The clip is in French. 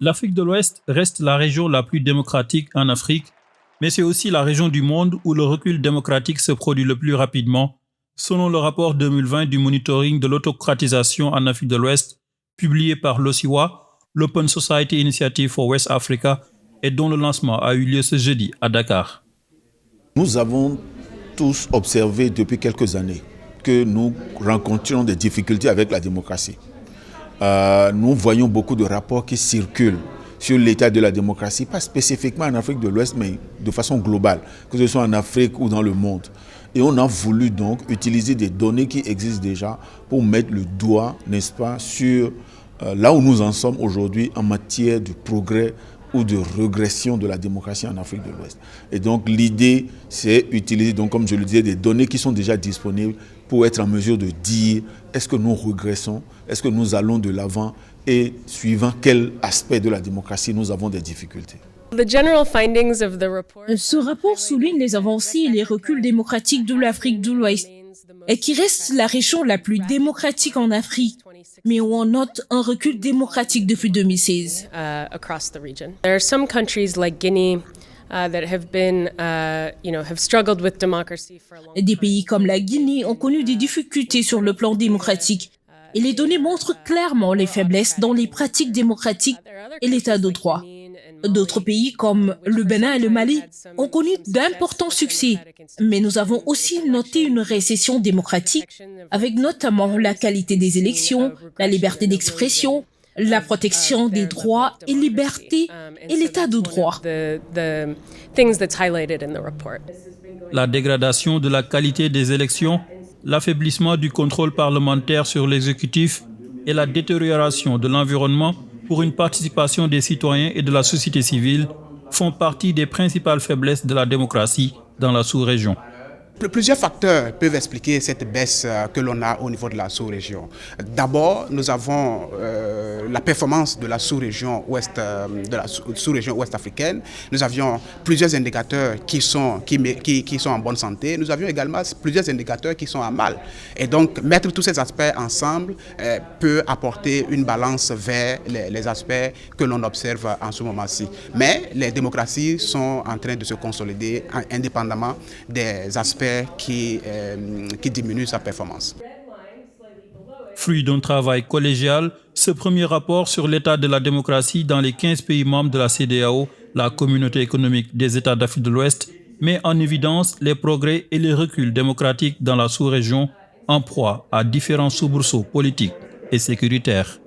L'Afrique de l'Ouest reste la région la plus démocratique en Afrique, mais c'est aussi la région du monde où le recul démocratique se produit le plus rapidement, selon le rapport 2020 du monitoring de l'autocratisation en Afrique de l'Ouest, publié par l'OSIWA, l'Open Society Initiative for West Africa, et dont le lancement a eu lieu ce jeudi à Dakar. Nous avons tous observé depuis quelques années que nous rencontrions des difficultés avec la démocratie. Nous voyons beaucoup de rapports qui circulent sur l'état de la démocratie, pas spécifiquement en Afrique de l'Ouest, mais de façon globale, que ce soit en Afrique ou dans le monde. Et on a voulu donc utiliser des données qui existent déjà pour mettre le doigt, n'est-ce pas, sur là où nous en sommes aujourd'hui en matière de progrès ou de régression de la démocratie en Afrique de l'Ouest. Et donc l'idée, c'est utiliser, donc, comme je le disais, des données qui sont déjà disponibles pour être en mesure de dire est-ce que nous régressons, est-ce que nous allons de l'avant et suivant quel aspect de la démocratie nous avons des difficultés. Ce rapport souligne les avancées et les reculs démocratiques de l'Afrique de l'Ouest, et qui reste la région la plus démocratique en Afrique, mais où on note un recul démocratique depuis 2016. Des pays comme la Guinée ont connu des difficultés sur le plan démocratique, et les données montrent clairement les faiblesses dans les pratiques démocratiques et l'état de droit. D'autres pays comme le Bénin et le Mali ont connu d'importants succès, mais nous avons aussi noté une récession démocratique avec notamment la qualité des élections, la liberté d'expression, la protection des droits et libertés et l'état de droit. La dégradation de la qualité des élections, l'affaiblissement du contrôle parlementaire sur l'exécutif et la détérioration de l'environnement pour une participation des citoyens et de la société civile font partie des principales faiblesses de la démocratie dans la sous-région. Plusieurs facteurs peuvent expliquer cette baisse que l'on a au niveau de la sous-région. D'abord, nous avons la performance de la sous-région ouest, africaine. Nous avions plusieurs indicateurs qui sont en bonne santé. Nous avions également plusieurs indicateurs qui sont à mal. Et donc, mettre tous ces aspects ensemble peut apporter une balance vers les aspects que l'on observe en ce moment-ci. Mais les démocraties sont en train de se consolider indépendamment des aspects qui diminue sa performance. Fruit d'un travail collégial, ce premier rapport sur l'état de la démocratie dans les 15 pays membres de la CEDEAO, la communauté économique des États d'Afrique de l'Ouest, met en évidence les progrès et les reculs démocratiques dans la sous-région en proie à différents soubresauts politiques et sécuritaires.